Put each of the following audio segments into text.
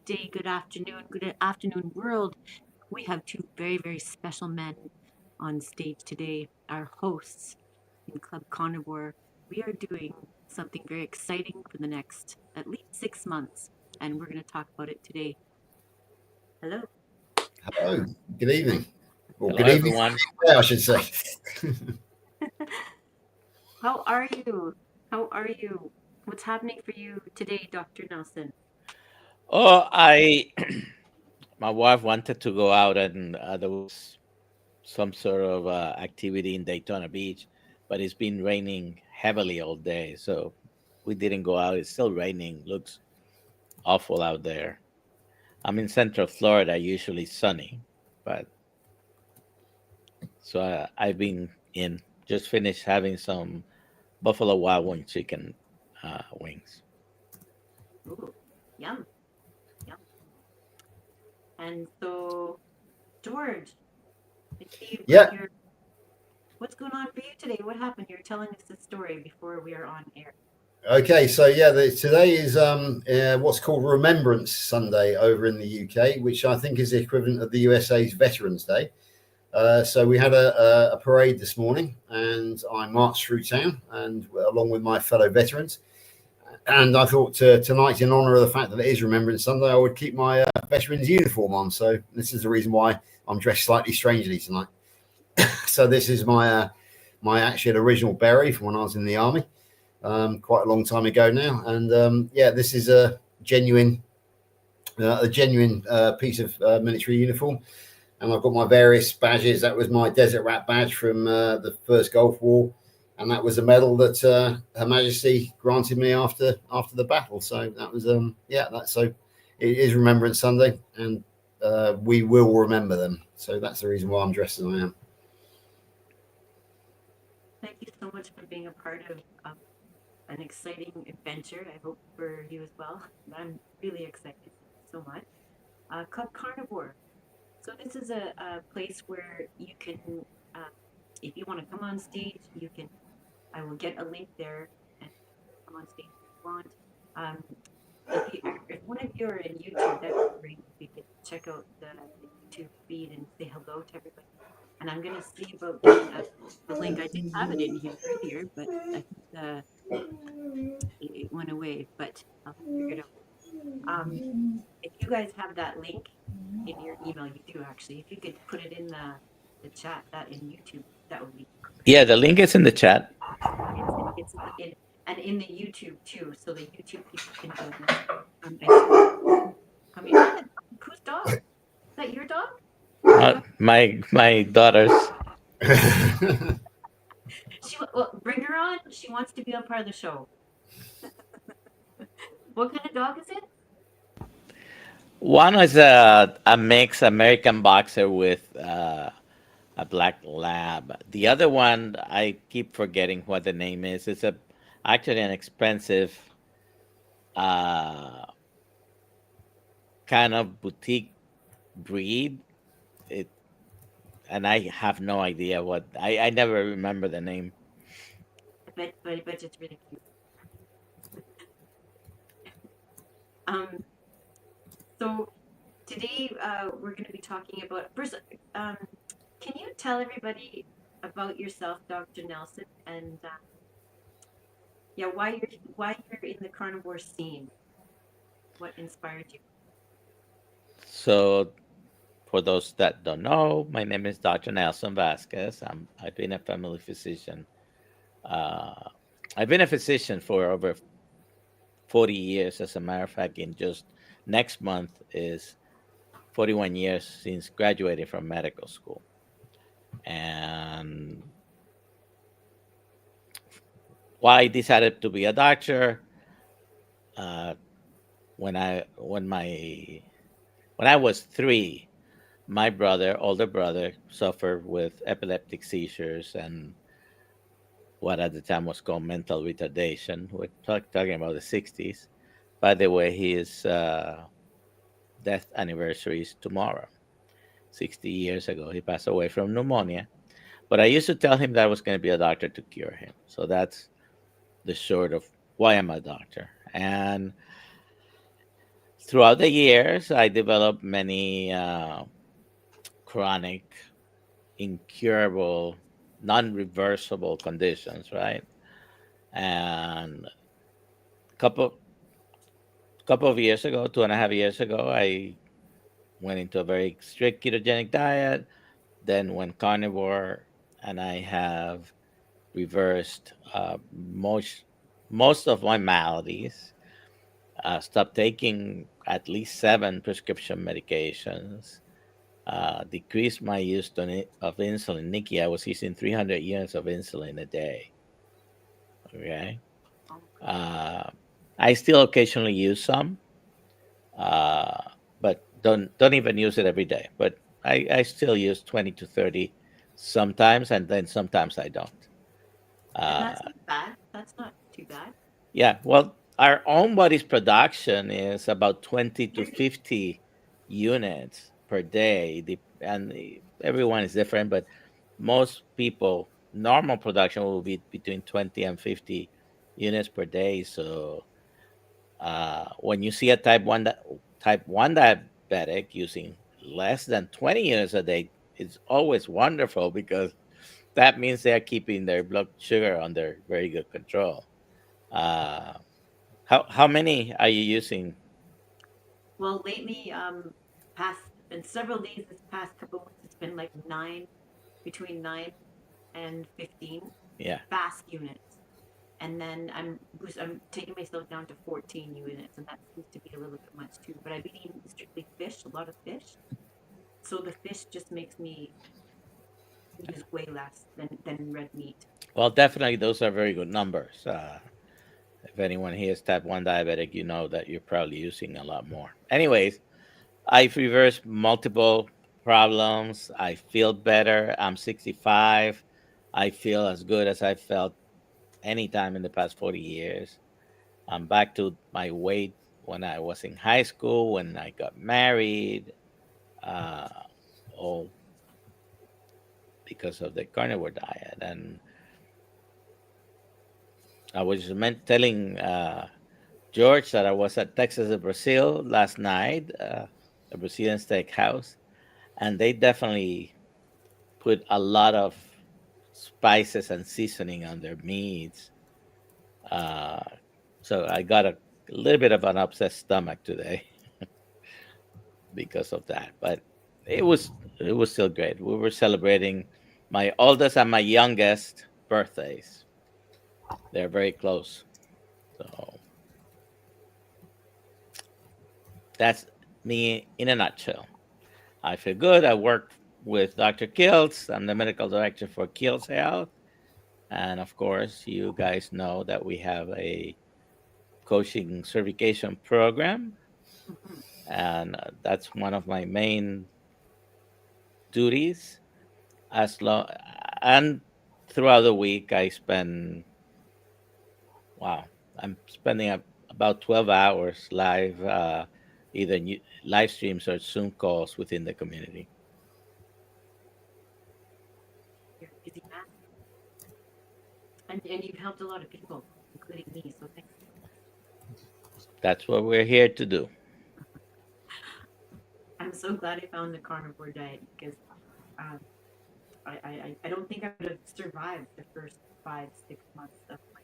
day, good afternoon, world. We have two very, very special men on stage today, our hosts in Club Carnivore. We are doing something very exciting for the next at least 6 months, and we're going to talk about it today. Hello. Hello, good evening. Or Hello, good evening, everyone. I should say. How are you? How are you? What's happening for you today, Dr. Nelson? Oh, my wife wanted to go out, and there was some sort of activity in Daytona Beach, but it's been raining heavily all day, so we didn't go out. It's still raining. Looks awful out there. I'm in Central Florida, usually sunny, but so I've been in. Just finished having some Buffalo Wild Wing chicken wings. Ooh, yum, yum. And so, George, I see Yeah. you're what's going on for you today? What happened? You're telling us the story before we are on air. Okay. So today is what's called Remembrance Sunday over in the UK, which I think is the equivalent of the USA's Veterans Day. So we had a parade this morning, and I marched through town, and along with my fellow veterans. And I thought tonight, in honour of the fact that it is Remembrance Sunday, I would keep my veterans uniform on. So this is the reason why I'm dressed slightly strangely tonight. So this is my actual original beret from when I was in the army, quite a long time ago now. And this is a genuine piece of military uniform. And I've got my various badges. That was my Desert Rat badge from the first Gulf War, and that was a medal that Her Majesty granted me after the battle. So that was so it is Remembrance Sunday, and we will remember them. So that's the reason why I'm dressed as I am. Thank you so much for being a part of an exciting adventure. I hope for you as well. I'm really excited so much. Club Carnivore. So this is a place where you can, uh, if you want to come on stage, you can. I will get a link there and come on stage if you want. Um, if one of you are in YouTube, that'd be great. If you could check out the YouTube feed and say hello to everybody. And I'm gonna see about getting the link. I did have it in here earlier, but I think it went away. But I'll figure it out. If you guys have that link in your email, you do actually. If you could put it in the chat, that in YouTube, that would be great. Yeah, the link is in the chat. It's in and in the YouTube too, so the YouTube people can join us. I see. Whose dog? Is that your dog? My daughters. Bring her on. She wants to be a part of the show. What kind of dog is it? One is a mixed American boxer with a black lab. The other one, I keep forgetting what the name is. It's actually an expensive uh, kind of boutique breed. It and I have no idea what. I never remember the name. But it's really cute. Um, so today we're going to be talking about first. Can you tell everybody about yourself, Dr. Nelson, and yeah, why you're in the carnivore scene? What inspired you? So, for those that don't know, my name is Dr. Nelson Vasquez. I've been a family physician. Uh, I've been a physician for over 40 years. As a matter of fact, in just next month is 41 years since graduating from medical school. And why I decided to be a doctor, uh, when I was 3, my older brother, suffered with epileptic seizures and what at the time was called mental retardation. We're talking about the 60s. By the way, his death anniversary is tomorrow. 60 years ago, he passed away from pneumonia. But I used to tell him that I was going to be a doctor to cure him. So that's the short of why I'm a doctor. And throughout the years, I developed many chronic, incurable, non-reversible conditions, right? And couple couple of years ago, 2.5 years ago, I went into a very strict ketogenic diet, then went carnivore, and I have reversed most of my maladies. Stopped taking at least 7 prescription medications. Decreased my use of insulin. Nikki, I was using 300 units of insulin a day. Okay. Oh, Uh, I still occasionally use some, uh, but don't even use it every day. But I still use 20 to 30 sometimes, and then sometimes I don't. and Uh, that's not bad. That's not too bad. yeah, well, our own body's production is about 20 to Really? 50 units per day, and everyone is different, but most people, normal production will be between 20 and 50 units per day. So when you see a type 1 diabetic using less than 20 units a day, it's always wonderful because that means they're keeping their blood sugar under very good control. Uh, how many are you using? Well, lately, past in several days this past couple months, it's been like between 9 and 15 Yeah. fast units, and then I'm taking myself down to 14 units, and that seems to be a little bit much too. But I've been eating strictly fish, a lot of fish, so the fish just makes me use way less than red meat. Well, definitely those are very good numbers. If anyone here is type 1 diabetic, you know that you're probably using a lot more. Anyways, I've reversed multiple problems. I feel better. I'm 65. I feel as good as I felt anytime in the past 40 years. I'm back to my weight when I was in high school, when I got married, uh, all because of the carnivore diet. And I was telling George that I was at Texas de Brazil last night, a Brazilian steakhouse, and they definitely put a lot of spices and seasoning on their meats. Uh, so I got a little bit of an upset stomach today because of that, but it was it was still great. We were celebrating my oldest and my youngest birthdays. They're very close, so that's me in a nutshell. I feel good. I work with Dr. Kiltz. I'm the medical director for Kiltz Health. And of course, you guys know that we have a coaching certification program. Mhm. And that's one of my main duties. As long and throughout the week, I spend, wow, I'm spending about 12 hours live, either live streams or Zoom calls within the community. You're a busy man, and you've helped a lot of people, including me. So thank you. That's what we're here to do. I'm so glad I found the carnivore diet because um, I don't think I would have survived the first 5 6 months of my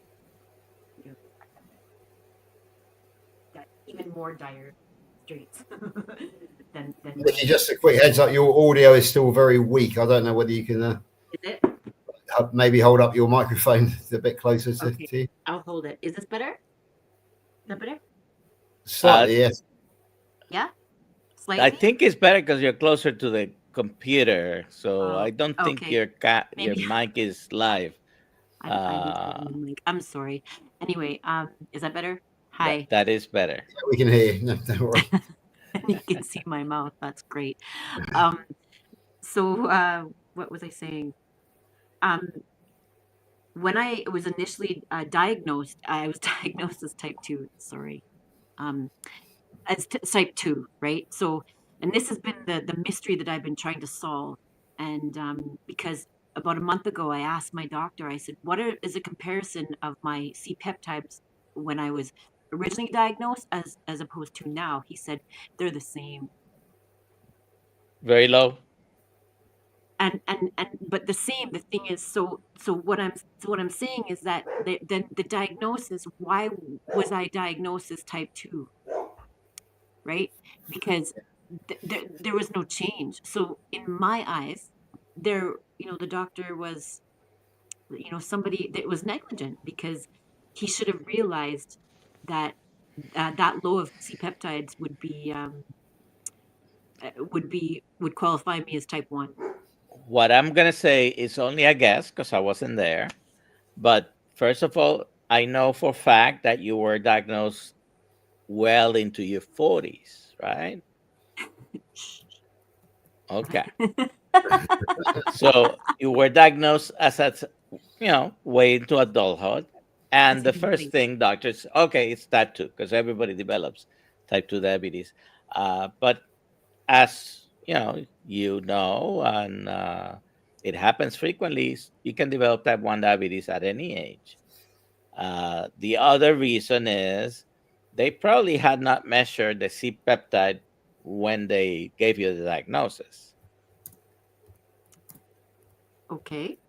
you know even more dire straits than when I Nikki, just a quick heads up, your audio is still very weak. I don't know whether you can is it maybe hold up your microphone a bit closer okay. to you. I'll hold it. Is this better? Is that better? Uh, Slightly, yes. Yeah, I slightly. think it's better because you're closer to the computer, so Oh, I don't think okay. your Maybe mic is live. I need to Uh, open the mic. I'm sorry. Anyway, is that better? that Hi. that is better. We can hear you. No, don't worry. And you can see my mouth. That's great. Um, so what was I saying? Um, when I was initially diagnosed, I was diagnosed as type 2. Sorry. Um, as type 2, right? So, and this has been the mystery that I've been trying to solve. And because about a month ago, I asked my doctor, I said, is a comparison of my C peptides when I was originally diagnosed as opposed to now. He said they're the same. Very low. And but the same, the thing is, what I'm saying is that the diagnosis, why was I diagnosed as type 2, right? Because there was no change. So in my eyes, there, the doctor was, somebody that was negligent, because he should have realized that that low of C-peptides would qualify me as type 1. What I'm gonna say is only a guess because I wasn't there. But first of all, I know for a fact that you were diagnosed well into your 40s, right? Okay. So you were diagnosed as a, way into adulthood. And the first thing doctors, okay, it's type 2 because everybody develops type 2 diabetes. But as and it happens frequently, you can develop type 1 diabetes at any age. The other reason is they probably had not measured the C-peptide when they gave you the diagnosis. Okay.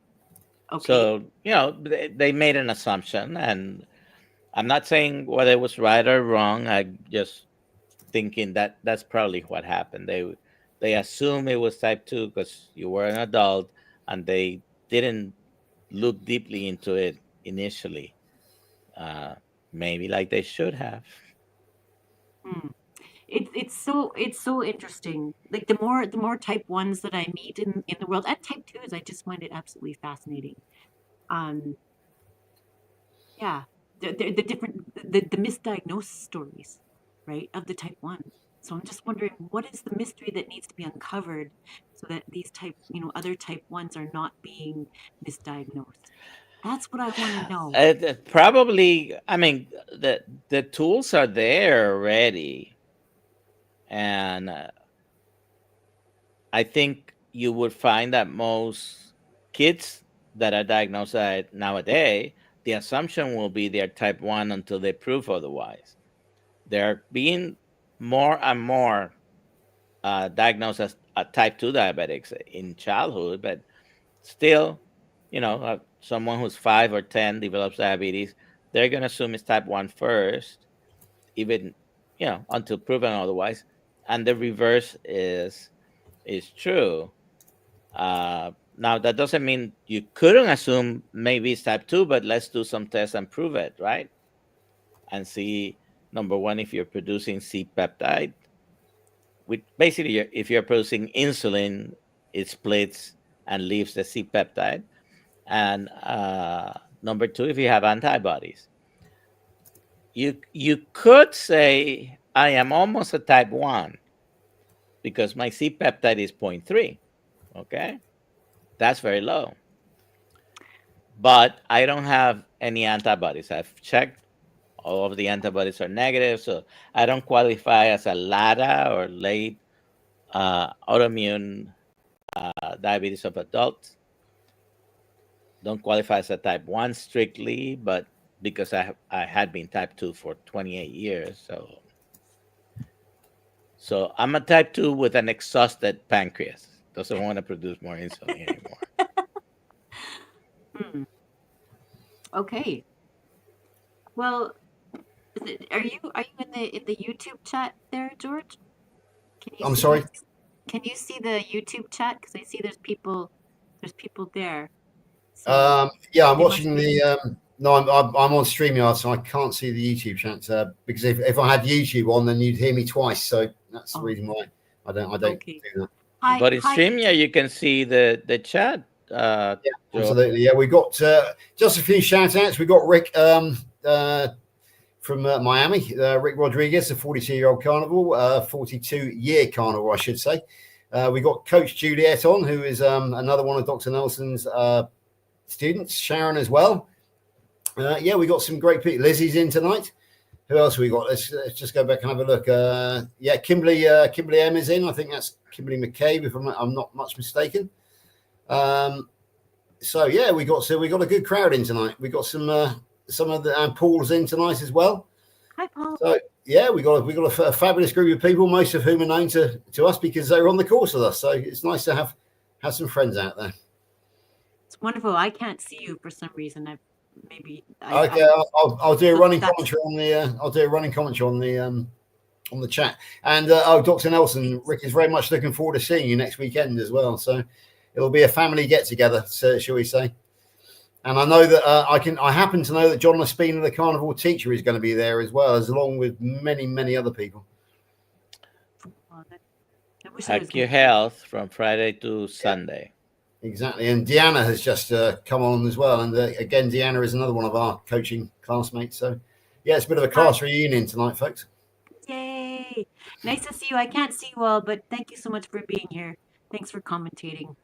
So, they made an assumption, and I'm not saying whether it was right or wrong. I just thinking that that's probably what happened. They assume it was type 2 because you were an adult, and they didn't look deeply into it initially. Maybe like they should have. Hmm. It's so interesting. Like the more type 1s that I meet in the world, and type 2s, I just find it absolutely fascinating. Um, yeah, the different the misdiagnosed stories, right, of the type 1. So I'm just wondering, what is the mystery that needs to be uncovered so that these other type 1s are not being misdiagnosed? That's what I want to know. Probably, I mean, the tools are there already, and I think you would find that most kids that are diagnosed nowadays, the assumption will be they're type 1 until they prove otherwise. They're being more and more diagnosed as type 2 diabetics in childhood, but still, someone who's 5 or 10 develops diabetes, they're going to assume it's type 1 first, even, until proven otherwise. And the reverse is true. Now, that doesn't mean you couldn't assume maybe it's type 2, but let's do some tests and prove it, right? And see, number one, if you're producing C-peptide, which basically, if you're producing insulin, it splits and leaves the C-peptide. And number two, if you have antibodies. You could say, I am almost a type 1 because my C-peptide is 0.3, okay? That's very low. But I don't have any antibodies. I've checked. All of the antibodies are negative, so I don't qualify as a LADA or late autoimmune diabetes of adults. Don't qualify as a type 1 strictly, but because I had been type 2 for 28 years, so I'm a type 2 with an exhausted pancreas. Doesn't want to produce more insulin anymore. Okay. Well, are you in the YouTube chat there, George? I'm sorry. Can you see the YouTube chat? Because I see there's people there. So Yeah, I'm watching the. No, I'm on StreamYard, so I can't see the YouTube chat because if I had YouTube on, then you'd hear me twice. So that's the reason why I don't okay. do that. But in StreamYard, you can see the chat. Yeah, absolutely. Yeah, we got just a few shout outs. We got Rick from Miami, Rick Rodriguez, a 42-year-old carnivore, 42-year carnivore, I should say. We got Coach Juliet on, who is another one of Dr. Nelson's students, Sharon as well. Yeah, we got some great people. Lizzie's in tonight. Who else we got? Let's just go back and have a look. Yeah, Kimberly M is in. I think that's Kimberly McCabe, if I'm not much mistaken. So yeah, we got a good crowd in tonight. We got some of the Paul's in tonight as well. Hi, Hi, Paul. So yeah, we got a fabulous group of people, most of whom are known to us because they were on the course with us. So it's nice to have some friends out there. It's wonderful. I can't see you for some reason. Okay, I'll do a so running that's commentary on the on the chat. And Dr. Nelson, Rick is very much looking forward to seeing you next weekend as well. So it'll be a family get together, so shall we say? And I know that I happen to know that John Lespina, the carnivore teacher, is going to be there as well, as along with many other people. I wish I was Hack your gonna- health from Friday to Sunday. Exactly. And Deanna has just come on as well. And again, Deanna is another one of our coaching classmates. So yeah, it's a bit of a class reunion tonight, folks. Yay! Nice to see you. I can't see you all, but thank you so much for being here. Thanks for commentating.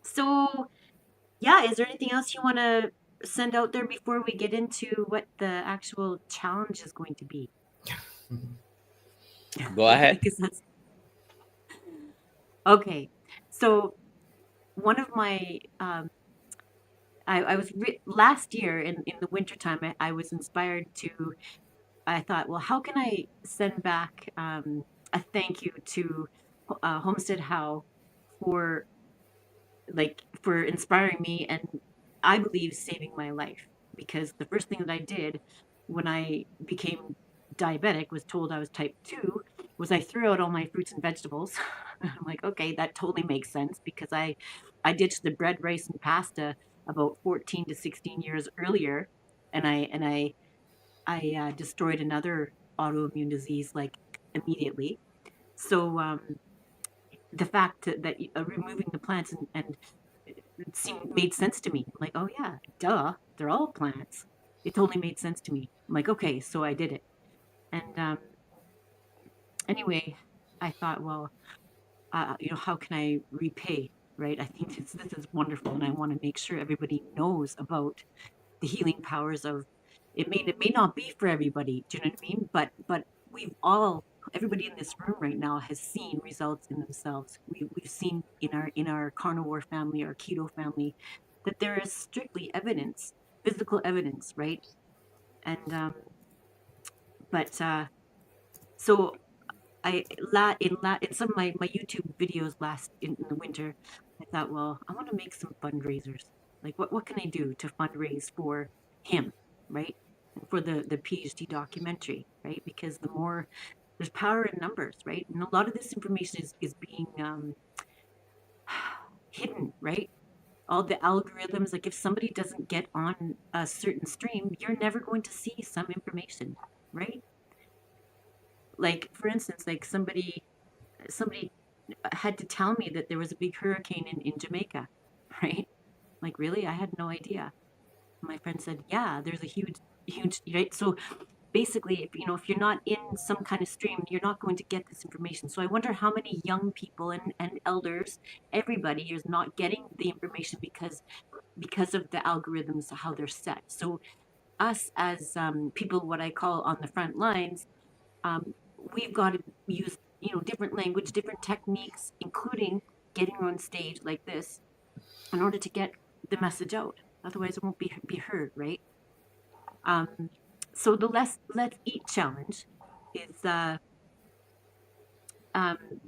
So yeah, is there anything else you want to send out there before we get into what the actual challenge is going to be? Go ahead. Okay. So one of my I was last year in the wintertime, I was inspired to, I thought, well, how can I send back a thank you to Homestead How for for inspiring me and I believe saving my life. Because the first thing that I did when I became diabetic, was told I was type 2, was I threw out all my fruits and vegetables. I'm like, okay, that totally makes sense because I ditched the bread, rice, and pasta about 14 to 16 years earlier, and I destroyed another autoimmune disease like immediately. So the fact that removing the plants and it made sense to me. I'm like, oh yeah, duh, they're all plants. It totally made sense to me. I'm like, okay, so I did it. And anyway, I thought, well, how can I repay? Right? I think this is wonderful, and I want to make sure everybody knows about the healing powers of it. May not be for everybody. Do you know what I mean? But everybody in this room right now has seen results in themselves. We've seen in our carnivore family, our keto family, that there is strictly evidence, physical evidence, right? And but so in some of my YouTube videos last in the winter, I thought, well, I want to make some fundraisers. Like, what can I do to fundraise for him, right? And for the PhD documentary, right? Because the more there's power in numbers, right? And a lot of this information is being hidden, right? All the algorithms, like if somebody doesn't get on a certain stream, you're never going to see some information, right? Like for instance, like somebody had to tell me that there was a big hurricane in Jamaica, right? Like, really? I had no idea. My friend said, yeah, there's a huge, right? So basically, if you're not in some kind of stream, you're not going to get this information. So I wonder how many young people and elders, everybody is not getting the information because of the algorithms, how they're set. So us as people, what I call on the front lines, we've got to use different language, different techniques, including getting on stage like this in order to get the message out. Otherwise it won't be heard, right? So the let's eat challenge is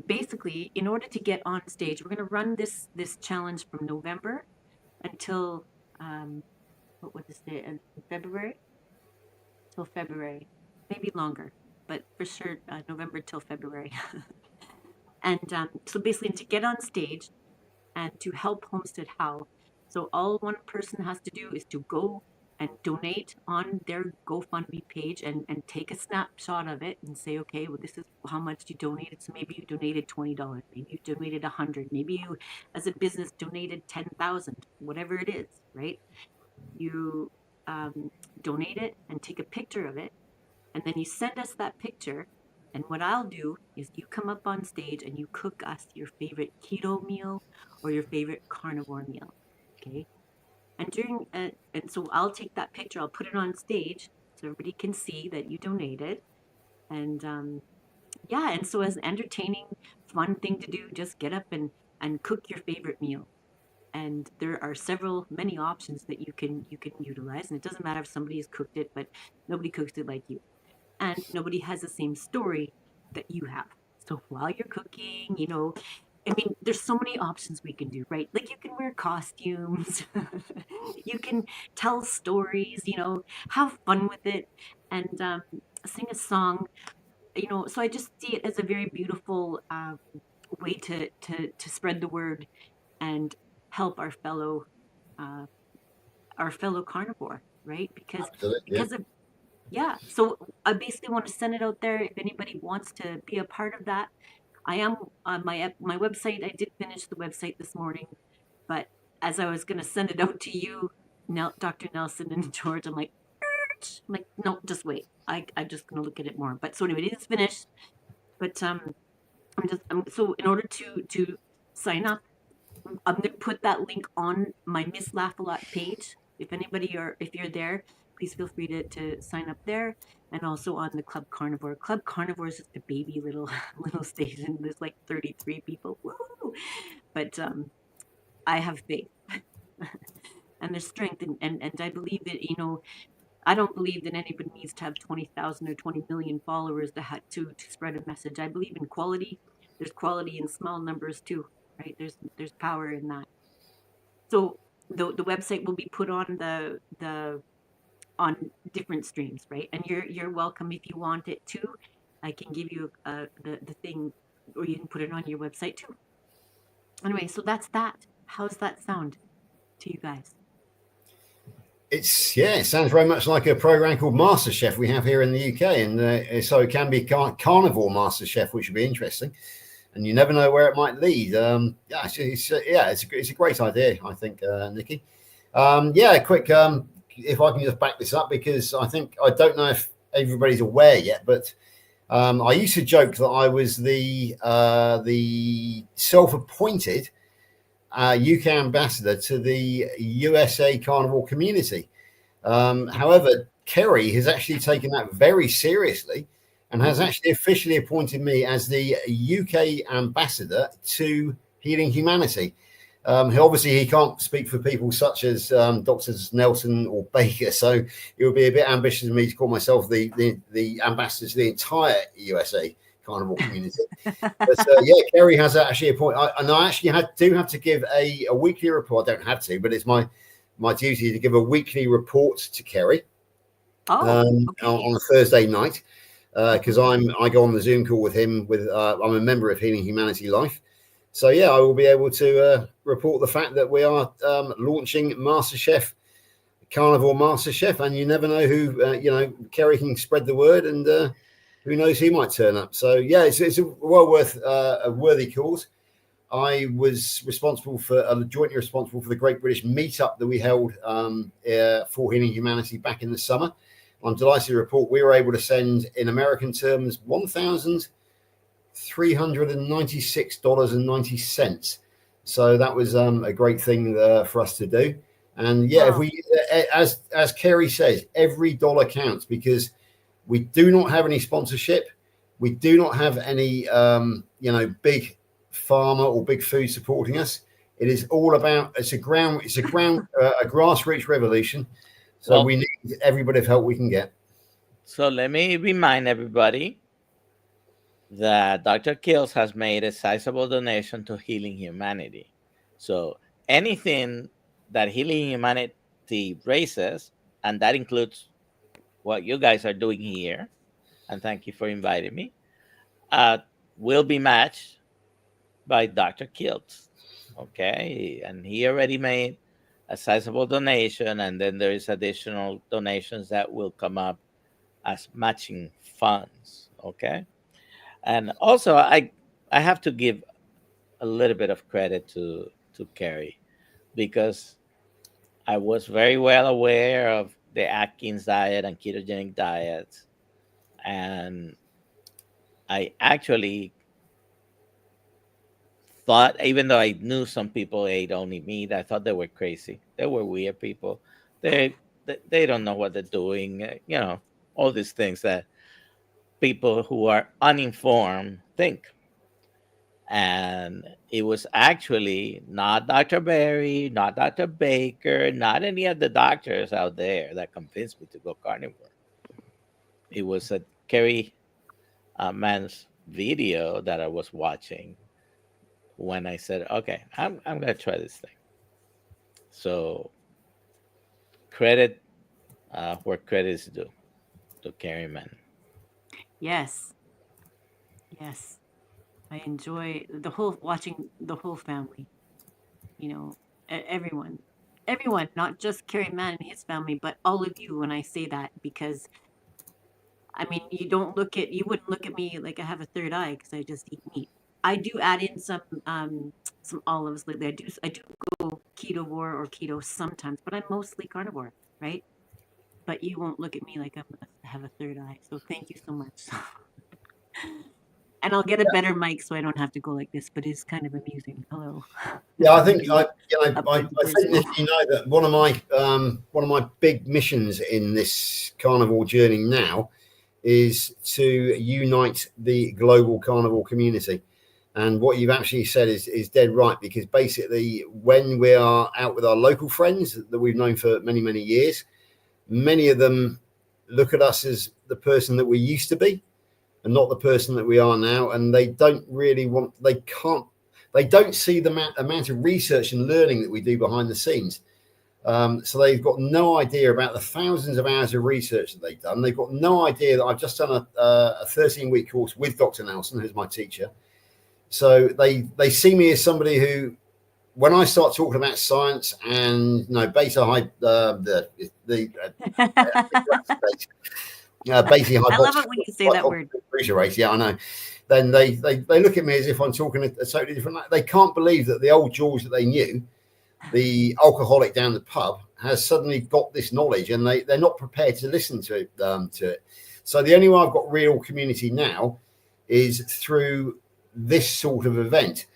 basically, in order to get on stage, we're going to run this challenge from November until what was it, February, till February, maybe longer, but for sure November till February. And so basically, to get on stage and to help Homestead How, so all one person has to do is to go and donate on their GoFundMe page and take a snapshot of it and say, okay, well, this is how much you donated. So maybe you donated $20, maybe you donated $100, maybe you, as a business, donated 10,000, whatever it is, right? You donate it and take a picture of it, and then you send us that picture. And what I'll do is you come up on stage and you cook us your favorite keto meal or your favorite carnivore meal. Okay. And so I'll take that picture, I'll put it on stage so everybody can see that you donated. And yeah, and so as an entertaining, fun thing to do, just get up and cook your favorite meal. and there are many options that you can utilize, and it doesn't matter if somebody has cooked it, but nobody cooks it like you, and nobody has the same story that you have. So while you're cooking, I mean, there's so many options we can do, right? Like you can wear costumes, you can tell stories, have fun with it, and sing a song, So I just see it as a very beautiful way to spread the word and help uh, our fellow carnivore, right? Because Absolutely. Yeah. because of yeah. So I basically want to send it out there. If anybody wants to be a part of that, I am on my website. I did finish the website this morning, but as I was going to send it out to you, Dr. Nelson and George, I'm like, no, just wait. I'm just going to look at it more. But so anyway, it is finished. But so in order to sign up, I'm going to put that link on my Miss Lafalot page. If you're there, please feel free to sign up there, and also on the Club Carnivore. Club Carnivore is just a baby little little station. There's like 33 people. Woo! But I have faith and there's strength, and I believe that I don't believe that anybody needs to have 20,000 or 20 million followers to spread a message. I believe in quality. There's quality in small numbers too, right? There's power in that. So the website will be put on the on different streams, right? And you're welcome if you want it too. I can give you the thing, or you can put it on your website too. Anyway, so that's that. How's that sound to you guys? It sounds very much like a program called MasterChef we have here in the UK, and so it can be carnivore MasterChef, which would be interesting. And you never know where it might lead. It's a great idea, I think, Nikki. Quick, if I can just back this up, because I don't know if everybody's aware yet, but I used to joke that I was the self-appointed UK ambassador to the USA carnivore community. However, Kerry has actually taken that very seriously and has actually officially appointed me as the UK ambassador to Healing Humanity. He can't speak for people such as Doctors Nelson or Baker, so it would be a bit ambitious of me to call myself the ambassador to the entire USA carnivore community. But Kerry has actually appointed, and I actually do have to give a weekly report. I don't have to, but it's my duty to give a weekly report to Kerry on a Thursday night, because I go on the Zoom call with him. I'm a member of Healing Humanity Life, so I will be able to report the fact that we are launching MasterChef, Carnivore MasterChef, and you never know who Kerry can spread the word, and who knows who might turn up. So it's a well worth a worthy cause. I was jointly responsible for the Great British Meetup that we held for Healing Humanity back in the summer. I'm delighted to report we were able to send, in American terms, $1,396.90. So that was a great thing for us to do. And if we, as Kerry says, every dollar counts, because we do not have any sponsorship. We do not have any, big pharma or big food supporting us. It is all about a grassroots revolution. So we need every bit of help we can get. So let me remind everybody that Dr. Kiltz has made a sizable donation to Healing Humanity. So anything that Healing Humanity raises, and that includes what you guys are doing here, and thank you for inviting me, will be matched by Dr. Kiltz. Okay, and he already made a sizable donation, and then there is additional donations that will come up as matching funds. Okay, and also I have to give a little bit of credit to Kerry, because I was very well aware of the Atkins diet and ketogenic diets, and I actually thought, even though I knew some people ate only meat, I thought they were crazy. They were weird people. They don't know what they're doing. All these things that people who are uninformed think. And it was actually not Dr. Berry, not Dr. Baker, not any of the doctors out there that convinced me to go carnivore. It was a Kerry man's video that I was watching when I said, okay, I'm going to try this thing. So credit where credit is due to Kerry man. Yes, yes. I enjoy the whole watching the whole family. You know, everyone, everyone, not just Carrie Mann and his family, but all of you. When I say that, because I mean, you wouldn't look at me like I have a third eye because I just eat meat. I do add in some olives lately. I do go ketovore or keto sometimes, but I'm mostly carnivore, right? But you won't look at me like I have a third eye. So thank you so much. And I'll get a better mic so I don't have to go like this, but it's kind of amusing. Hello. Yeah, I I'm think being I up think close and personal. that you know that one of my big missions in this carnivore journey now is to unite the global carnivore community. And what you've actually said is dead right, because basically when we are out with our local friends that we've known for many, many years, many of them look at us as the person that we used to be and not the person that we are now. And they don't really they don't see the amount of research and learning that we do behind the scenes. So they've got no idea about the thousands of hours of research that they've done. They've got no idea that I've just done a 13-week course with Dr. Nelson, who's my teacher. So they see me as somebody who, when I start talking about science and beta high basically I love it when you say that word. race, yeah, I know. Then they look at me as if I'm talking a totally different. They can't believe that the old George that they knew, the alcoholic down the pub, has suddenly got this knowledge, and they're not prepared to listen to it. So the only way I've got real community now is through this sort of event.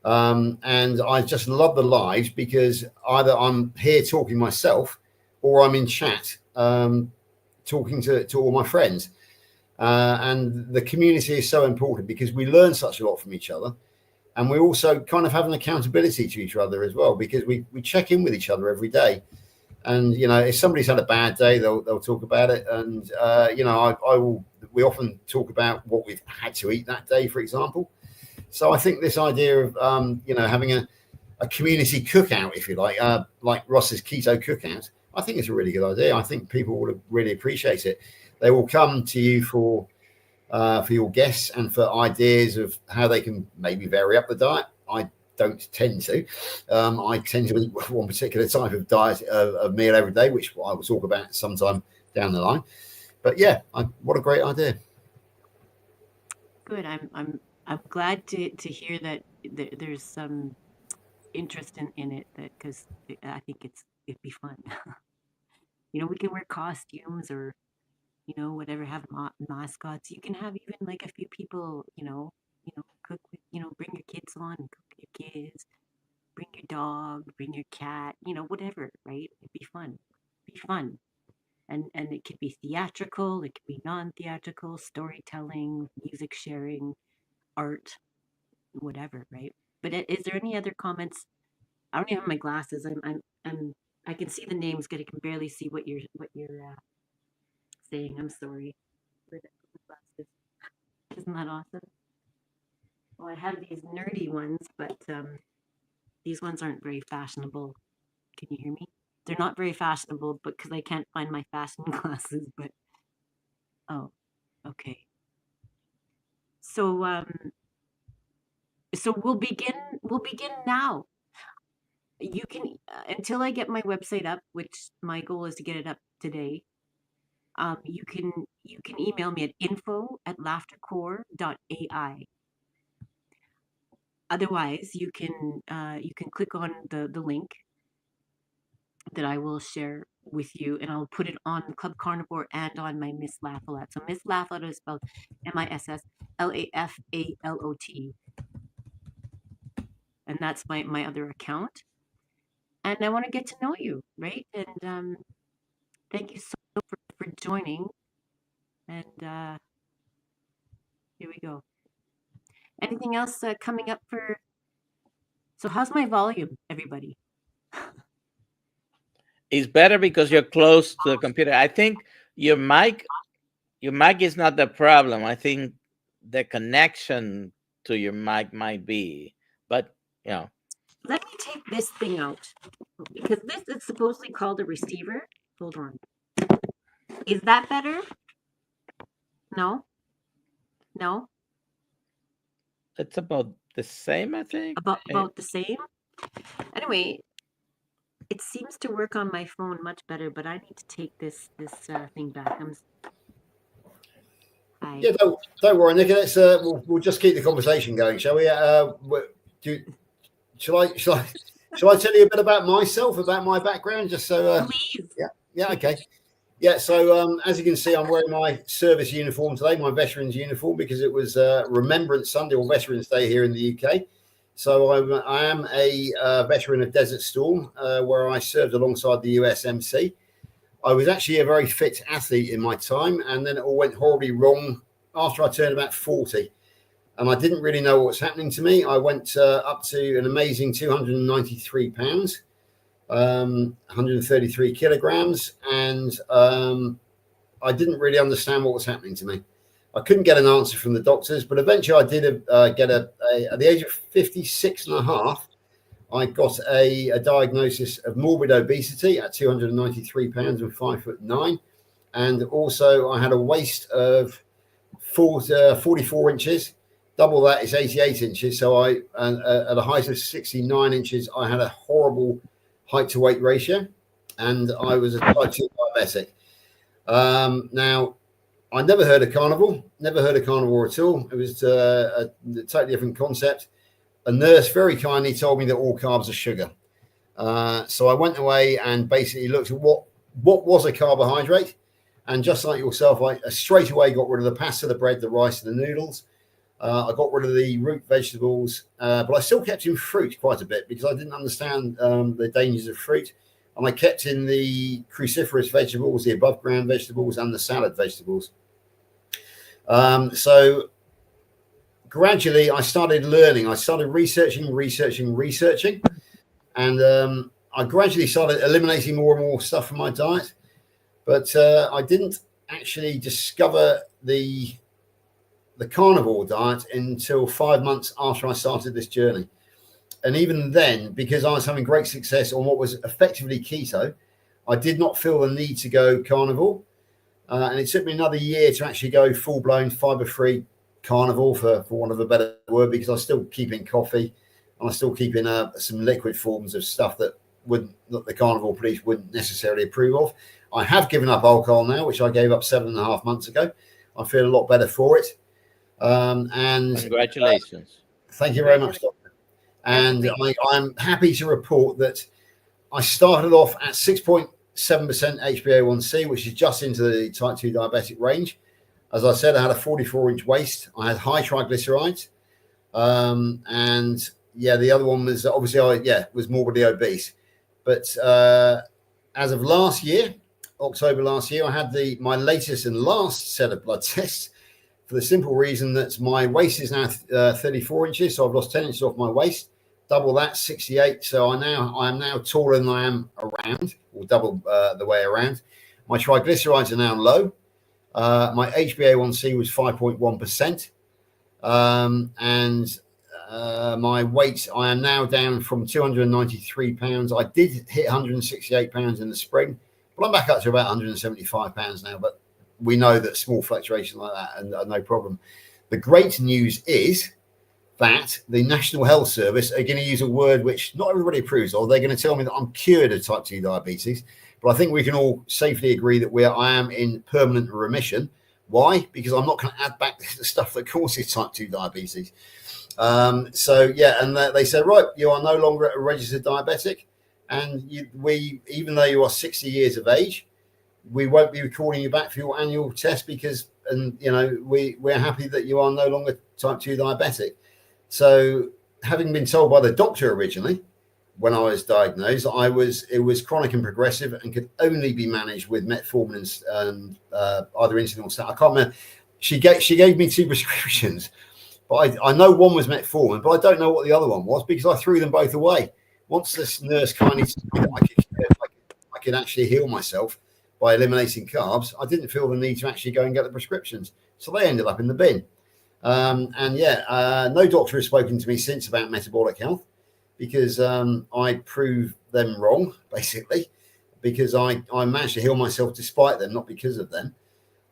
And I just love the lives, because either I'm here talking myself or I'm in chat talking to all my friends. And the community is so important because we learn such a lot from each other. And we also kind of have an accountability to each other as well, because we check in with each other every day. And, if somebody's had a bad day, they'll talk about it. And, we often talk about what we've had to eat that day, for example. So I think this idea of, having a community cookout, if you like Ross's keto cookout, I think it's a really good idea. I think people would really appreciate it. They will come to you for your guests and for ideas of how they can maybe vary up the diet. I don't tend to. I tend to eat one particular type of diet of meal every day, which I will talk about sometime down the line. But yeah, what a great idea. Good. I'm glad to hear that there's some interest in it, that because I think it'd be fun. We can wear costumes or whatever, have mascots. You can have even like a few people, cook with, bring your kids on and cook with your kids, bring your dog, bring your cat, whatever, right? It'd be fun. Be fun. And it could be theatrical, it could be non-theatrical, storytelling, music sharing, art, whatever, right? But is there any other comments? I don't even have my glasses. I can see the names, but I can barely see what you're saying. I'm sorry. Where did I put my glasses? Isn't that awesome? Well, I have these nerdy ones, but these ones aren't very fashionable. Can you hear me? They're not very fashionable, but because I can't find my fashion glasses. But oh, okay. So so we'll begin. We'll begin now. You can until I get my website up, which my goal is to get it up today. You can email me at info@laughtercore.ai. Otherwise, you can click on the link that I will share with you, and I'll put it on Club Carnivore and on my Miss Lafalot. So Miss Lafalot is spelled MISSLAFALOT, and that's my other account. And I want to get to know you, right? And thank you so much for joining. And here we go. Anything else coming up for? So how's my volume, everybody? It's better because you're close to the computer. I think your mic is not the problem. I think the connection to your mic might be, but you know. Let me take this thing out because this is supposedly called a receiver. Hold on. Is that better? No? No? It's about the same, I think. About the same? Anyway, it seems to work on my phone much better, but I need to take this thing back. Yeah, don't worry, Nick. Let's we'll just keep the conversation going, shall we? Shall I tell you a bit about myself, about my background, just so? Please. Yeah, okay. Yeah, so as you can see, I'm wearing my service uniform today, my veterans uniform, because it was Remembrance Sunday or Veterans Day here in the UK. So I am a veteran of Desert Storm, where I served alongside the USMC. I was actually a very fit athlete in my time, and then it all went horribly wrong after I turned about 40. And I didn't really know what was happening to me. I went up to an amazing 293 pounds. 133 kilograms, and I didn't really understand what was happening to me. I couldn't get an answer from the doctors, but eventually I did get at the age of 56 and a half, I got a diagnosis of morbid obesity at 293 pounds and 5'9". And also I had a waist of 44 inches. Double that is 88 inches. So at a height of 69 inches, I had a horrible height to weight ratio, and I was a type 2 diabetic. Now, I never heard of carnivore at all. It was a totally different concept. A nurse very kindly told me that all carbs are sugar. So I went away and basically looked at what was a carbohydrate. And just like yourself, I straight away got rid of the pasta, the bread, the rice, and the noodles. I got rid of the root vegetables, but I still kept in fruit quite a bit because I didn't understand the dangers of fruit. And I kept in the cruciferous vegetables, the above ground vegetables, and the salad vegetables. So gradually I started learning. I started researching. And I gradually started eliminating more and more stuff from my diet. But I didn't actually discover the carnivore diet until 5 months after I started this journey. And even then, because I was having great success on what was effectively keto, I did not feel the need to go carnivore. And it took me another year to actually go full-blown fiber-free carnivore, for want of a better word, because I was still keeping coffee and I was still keeping some liquid forms of stuff that the carnivore police wouldn't necessarily approve of. I have given up alcohol now, which I gave up 7.5 months ago. I feel a lot better for it. And congratulations. Thank you very much, Doctor. And I'm happy to report that I started off at 6.7% HbA1c, which is just into the type 2 diabetic range. As I said, I had a 44-inch waist. I had high triglycerides. And yeah, the other one was obviously was morbidly obese. But as of last year, October last year, I had my latest and last set of blood tests, for the simple reason that my waist is now 34 inches. So I've lost 10 inches off my waist. Double that, 68. So I am now taller than I am around, or double the way around. My triglycerides are now low. My HbA1c was 5.1%. And my weight, I am now down from 293 pounds. I did hit 168 pounds in the spring, but I'm back up to about 175 pounds now. But we know that small fluctuations like that are no problem. The great news is that the National Health Service are going to use a word which not everybody approves of. They're going to tell me that I'm cured of type 2 diabetes, but I think we can all safely agree that I am in permanent remission. Why? Because I'm not going to add back the stuff that causes type 2 diabetes. So yeah, and they said, right, you are no longer a registered diabetic, and even though you are 60 years of age, we won't be recording you back for your annual test because, and you know, we're happy that you are no longer type 2 diabetic. So having been told by the doctor originally, when I was diagnosed, it was chronic and progressive and could only be managed with metformin and either insulin or statin. I can't remember. She gave me 2 prescriptions, But I know one was metformin, but I don't know what the other one was because I threw them both away. Once this nurse kindly told me that I could actually heal myself by eliminating carbs, I didn't feel the need to actually go and get the prescriptions. So they ended up in the bin. No doctor has spoken to me since about metabolic health because I proved them wrong, basically, because I managed to heal myself despite them, not because of them.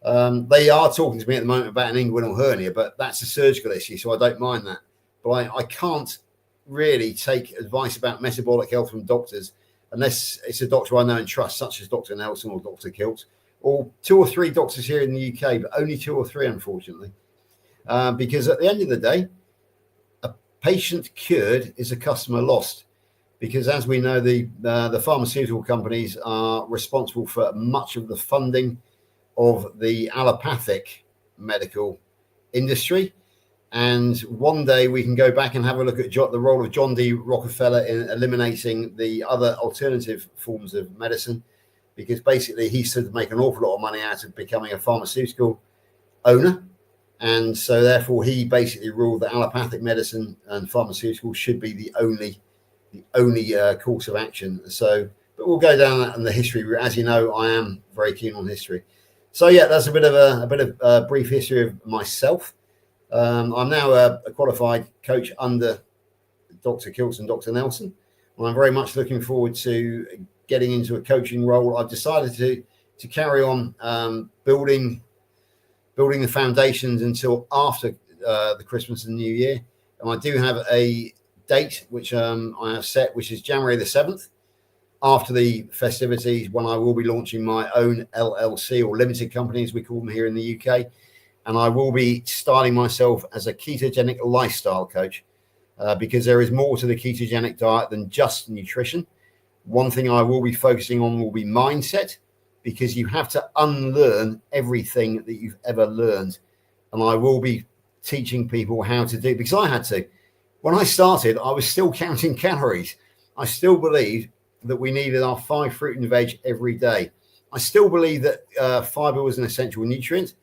They are talking to me at the moment about an inguinal hernia, but that's a surgical issue, so I don't mind that. But I can't really take advice about metabolic health from doctors unless it's a doctor I know and trust, such as Dr. Nelson or Dr. Kiltz, or 2 or 3 doctors here in the UK, but only 2 or 3, unfortunately. Because at the end of the day, a patient cured is a customer lost. Because as we know, the pharmaceutical companies are responsible for much of the funding of the allopathic medical industry. And one day we can go back and have a look at the role of John D. Rockefeller in eliminating the other alternative forms of medicine, because basically he stood to make an awful lot of money out of becoming a pharmaceutical owner. And so therefore he basically ruled that allopathic medicine and pharmaceuticals should be the only course of action. So, but we'll go down that in the history. As you know, I am very keen on history. So yeah, that's a bit of a brief history of myself. I'm now a qualified coach under Dr. Kiltz and Dr. Nelson. And I'm very much looking forward to getting into a coaching role. I've decided to carry on building the foundations until after the Christmas and New Year. And I do have a date which I have set, which is January the 7th, after the festivities, when I will be launching my own LLC, or limited company as we call them here in the UK. And I will be starting myself as a ketogenic lifestyle coach because there is more to the ketogenic diet than just nutrition. One thing I will be focusing on will be mindset, because you have to unlearn everything that you've ever learned. And I will be teaching people how to do, because I had to. When I started, I was still counting calories. I still believed that we needed our 5 fruit and veg every day. I still believe that fiber was an essential nutrient.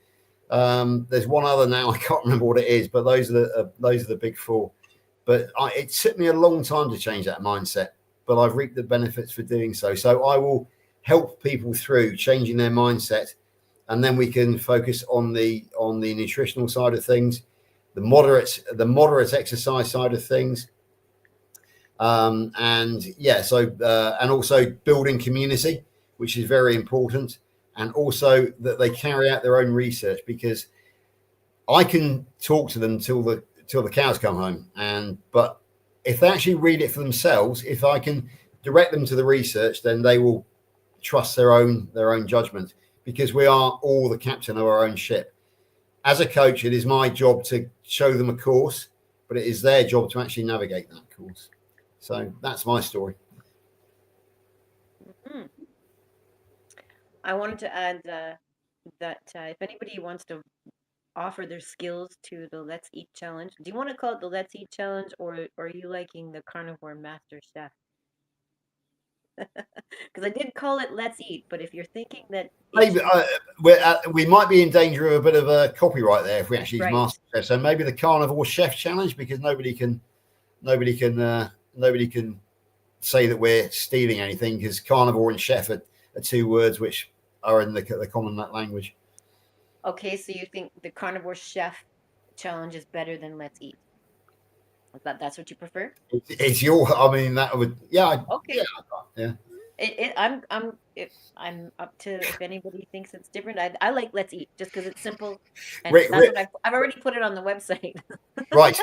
There's one other now, I can't remember what it is, but those are the big 4. But it took me a long time to change that mindset, but I've reaped the benefits for doing so. So I will help people through changing their mindset, and then we can focus on the nutritional side of things, the moderate exercise side of things, and also building community, which is very important. And also that they carry out their own research, because I can talk to them till the cows come home. But if they actually read it for themselves, if I can direct them to the research, then they will trust their own judgment, because we are all the captain of our own ship. As a coach, it is my job to show them a course, but it is their job to actually navigate that course. So that's my story. Mm-hmm. I wanted to add that if anybody wants to offer their skills to the Let's Eat Challenge, do you want to call it the Let's Eat Challenge, or are you liking the Carnivore Master Chef? Because I did call it Let's Eat, but if you're thinking that maybe we might be in danger of a bit of a copyright there if we actually use Master Chef. So maybe the Carnivore Chef Challenge, because nobody can say that we're stealing anything, because carnivore and chef are 2 words which are in the common language. Okay, so you think the Carnivore Chef Challenge is better than Let's Eat? That's what you prefer? It's your. I mean, that would. Yeah. Okay. Yeah. I'm up to if anybody thinks it's different. I like Let's Eat just because it's simple. And Rick, I've already put it on the website. Right.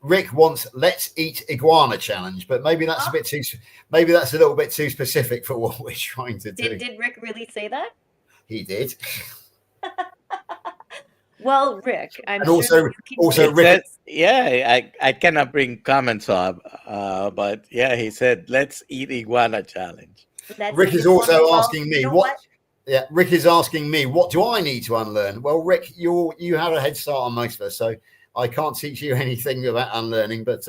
Rick wants Let's Eat Iguana Challenge, but maybe that's a bit too. Maybe that's a little bit too specific for what we're trying to do. Did Rick really say that? He did. Well, Rick, I'm and sure also Rick. I cannot bring comments up, but yeah, he said, "Let's Eat Iguana Challenge." Rick is also asking me what. Yeah, Rick is asking me, what do I need to unlearn? Well, Rick, you have a head start on most of us, so I can't teach you anything about unlearning. But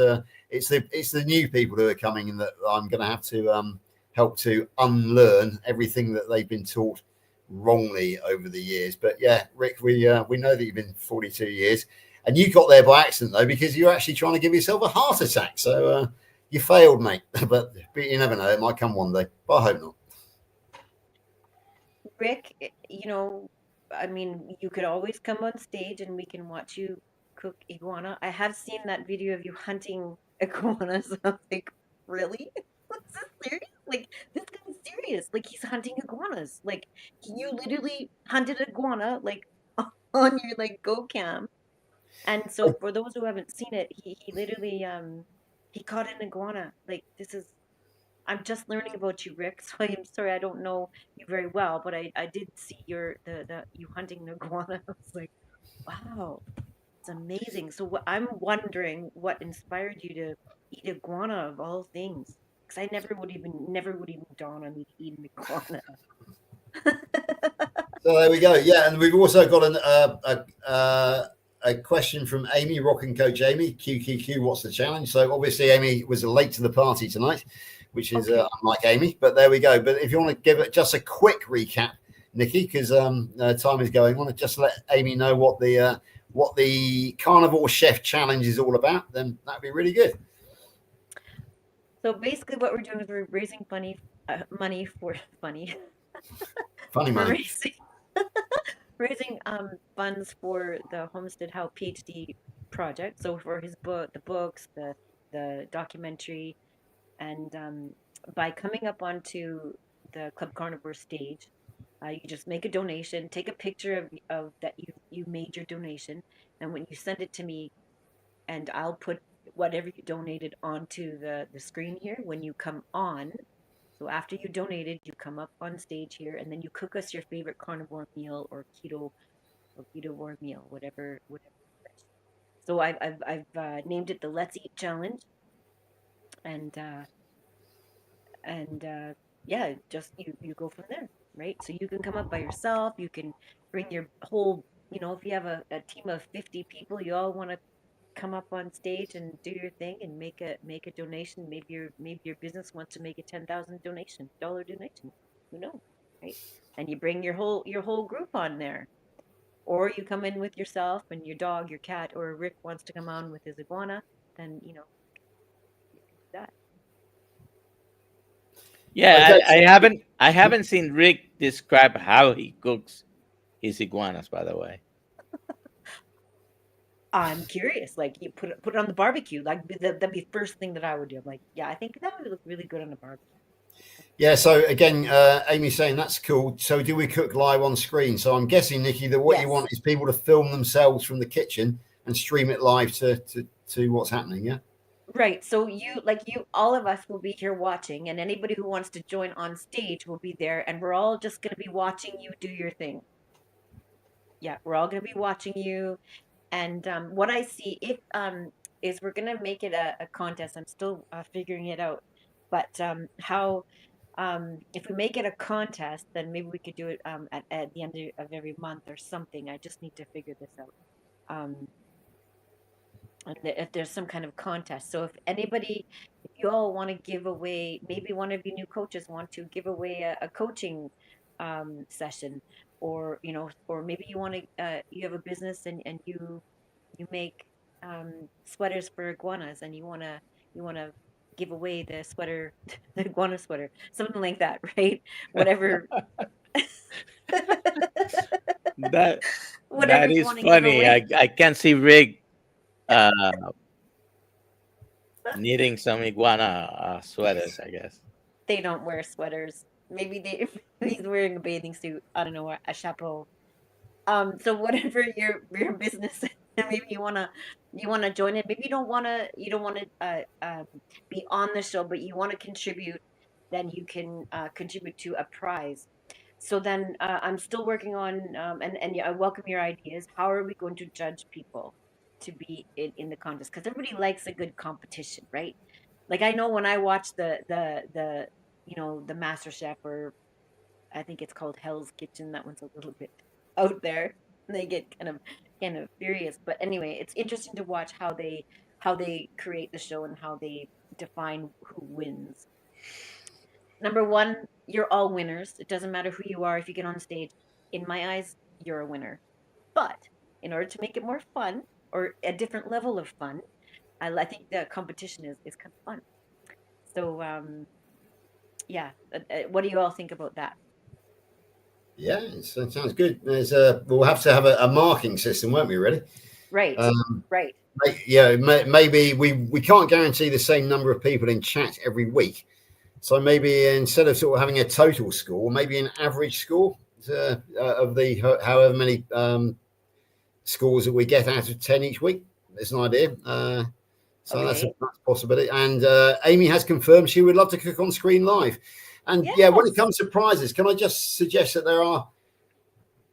it's the new people who are coming in that I'm going to have to help to unlearn everything that they've been taught wrongly over the years. But yeah, Rick, we know that you've been 42 years, And you got there by accident though, because you're actually trying to give yourself a heart attack. So you failed, mate. But you never know; it might come one day. But I hope not. Rick, I mean, you could always come on stage and we can watch you cook iguana. I have seen that video of you hunting iguanas. I'm like, really? What's this serious? Like, this guy's serious. Like, he's hunting iguanas. Like, you literally hunted iguana, like, on your, like, go cam. And so for those who haven't seen it, he literally, he caught an iguana. Like, I'm just learning about you, Rick. So I'm sorry I don't know you very well, but I did see the you hunting the iguana. I was like, wow, it's amazing. So I'm wondering what inspired you to eat iguana of all things, because I never would even dawn on me to eat an iguana. So there we go. Yeah, and we've also got a question from Amy, rocking coach Amy. QQQ, what's the challenge? So obviously Amy was late to the party tonight, which is Okay. unlike Amy. But there we go. But if you want to give it just a quick recap, Nikki, because time is going on, just let Amy know what the Carnivore Chef Challenge is all about, then that'd be really good. So basically, what we're doing is we're raising money for Funny for money. raising funds for the Homestead How PhD project. So for his book, the books, the documentary, and by coming up onto the Club Carnivore stage, you just make a donation, take a picture of that you made your donation, and when you send it to me, and I'll put whatever you donated onto the screen here when you come on. So after you donated, you come up on stage here, and then you cook us your favorite carnivore meal or keto meal, whatever. So I've named it the Let's Eat Challenge, and yeah, just you go from there, right? So you can come up by yourself. You can bring your whole, if you have a team of 50 people, you all want to come up on stage and do your thing and make a donation. Maybe your business wants to make a $10,000 donation. Who knows, right? And you bring your whole group on there, or you come in with yourself and your dog, your cat, or Rick wants to come on with his iguana. Then you can do that. Yeah, Okay. I haven't seen Rick describe how he cooks his iguanas, by the way. I'm curious. Like you put it on the barbecue. Like that'd be the first thing that I would do. I'm like, yeah, I think that would look really good on the barbecue. Yeah, so again, Amy's saying that's cool. So do we cook live on screen? So I'm guessing, Nikki, that what you Yes. want is people to film themselves from the kitchen and stream it live to what's happening. Yeah. Right. So all of us will be here watching, and anybody who wants to join on stage will be there, and we're all just going to be watching you do your thing. Yeah, we're all going to be watching you. And what I see if is we're going to make it a contest. I'm still figuring it out. But how if we make it a contest, then maybe we could do it at the end of every month or something. I just need to figure this out. If there's some kind of contest. So if you all want to give away, maybe one of you new coaches want to give away a coaching session, or maybe you want to, you have a business and you make sweaters for iguanas, and you want to give away the sweater, the iguana sweater, something like that, right? Whatever, That whatever that you is want to give funny. away. I can see Rick uh, knitting some iguana sweaters, I guess. They don't wear sweaters. Maybe he's wearing a bathing suit. I don't know, a chapeau. So whatever your business, maybe you wanna join it. Maybe you don't wanna be on the show, but you want to contribute. Then you can contribute to a prize. So then I'm still working on and yeah, I welcome your ideas. How are we going to judge people to be in the contest? Because everybody likes a good competition, right? Like I know when I watch the Master Chef, or I think it's called Hell's Kitchen. That one's a little bit out there. They get kind of furious. But anyway, it's interesting to watch how they create the show and how they define who wins. Number one, you're all winners. It doesn't matter who you are if you get on stage. In my eyes, you're a winner. But in order to make it more fun, or a different level of fun. I think the competition is kind of fun. So yeah, what do you all think about that? Yeah, it sounds good. We'll have to have a marking system, won't we? Really? Right, Um, right. yeah, maybe we can't guarantee the same number of people in chat every week. So maybe instead of sort of having a total score, maybe an average score of the however many scores that we get out of 10 each week. It's an idea. So that's Okay. a possibility. And Amy has confirmed she would love to cook on screen live. And yeah, when it Yes. comes to prizes, can I just suggest that there are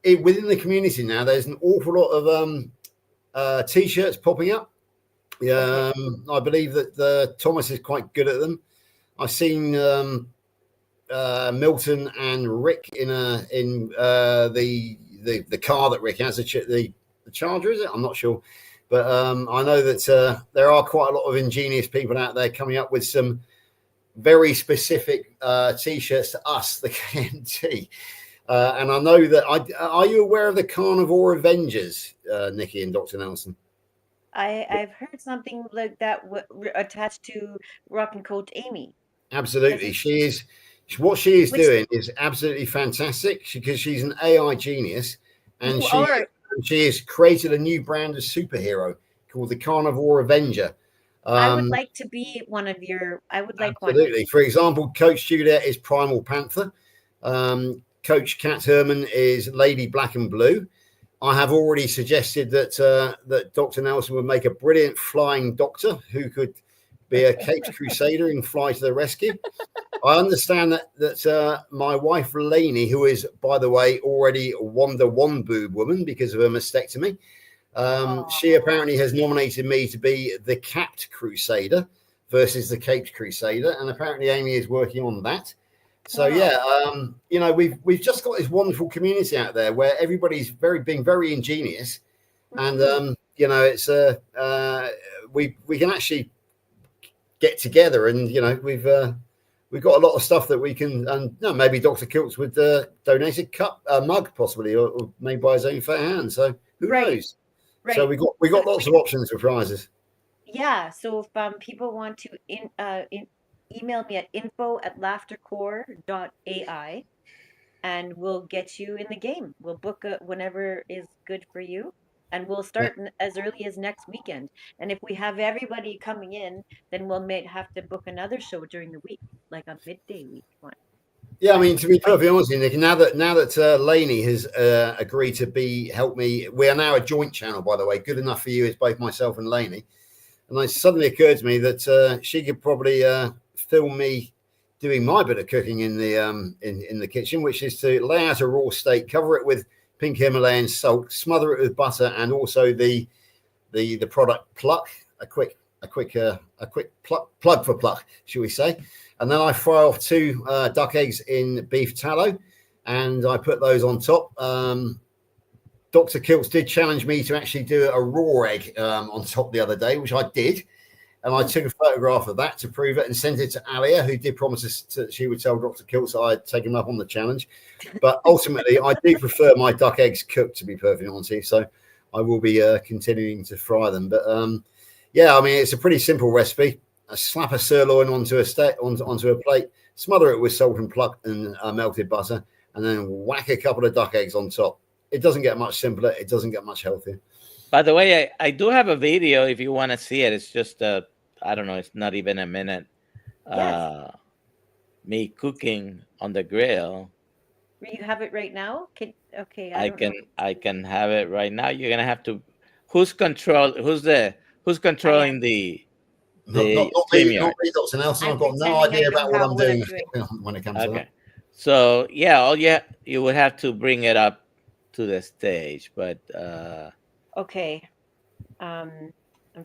within the community now, there's an awful lot of t-shirts popping up. Okay. I believe that Thomas is quite good at them. I've seen Milton and Rick in the car that Rick has, the Charger, is it? I'm not sure, but I know that there are quite a lot of ingenious people out there coming up with some very specific t-shirts to us, the KMT. And I know that are you aware of the Carnivore Avengers, Nikki and Dr. Nelson? I've heard something like that attached to Rock and Coach Amy. Absolutely, she is. What she is Which doing is absolutely fantastic because she's an AI genius, and you she are. she has created a new brand of superhero called the Carnivore Avenger. I would like to be one of your. I would like one. Absolutely. For example, Coach Juliet is Primal Panther. Coach Kat Herman is Lady Black and Blue. I have already suggested that Dr. Nelson would make a brilliant flying doctor who could be a Capes Crusader and fly to the rescue. I understand that my wife Lainey, who is, by the way, already Wonder One Boob woman because of her mastectomy, she apparently has nominated me to be the Capped Crusader versus the Caped Crusader, and apparently Amy is working on that. So yeah, we've just got this wonderful community out there where everybody's being very ingenious, and it's we can actually get together, and we've got a lot of stuff that we can, and maybe Dr. Kiltz would donate a mug possibly, or made by his own fair hand. So who knows? Right. So we got lots of options for prizes. Yeah. So if people want to email me at info@laughtercore.ai, and we'll get you in the game. We'll book whenever is good for you, and we'll start as early as next weekend. And if we have everybody coming in, then we'll have to book another show during the week, like a midday week one. Yeah, I mean, to be perfectly honest with you, Nick, now that Lainey has agreed to help me, we are now a joint channel, by the way. Goodenough for You is both myself and Lainey. And it suddenly occurred to me that she could probably film me doing my bit of cooking in the kitchen, which is to lay out a raw steak, cover it with pink Himalayan salt, smother it with butter, and also the product pluck, a quick plug for pluck, shall we say? And then I fry off 2 duck eggs in beef tallow, and I put those on top. Dr. Kiltz did challenge me to actually do a raw egg on top the other day, which I did. And I took a photograph of that to prove it and sent it to Alia, who did promise us that she would tell Dr. Kiltz that I'd taken him up on the challenge. But ultimately, I do prefer my duck eggs cooked, to be perfectly honest with you. So I will be continuing to fry them. But yeah, I mean, it's a pretty simple recipe. Slap a sirloin onto a plate, smother it with salt and pluck and melted butter, and then whack a couple of duck eggs on top. It doesn't get much simpler. It doesn't get much healthier. By the way, I do have a video if you want to see it. It's just I don't know, it's not even a minute. Yes. Me cooking on the grill. You have it right now? Okay, I can have it right now. You're gonna have to. Who's controlling the Not me, Dr. Nelson. I've got no idea about what I'm doing when it comes to that. So yeah, you would have to bring it up to the stage, but okay. I'm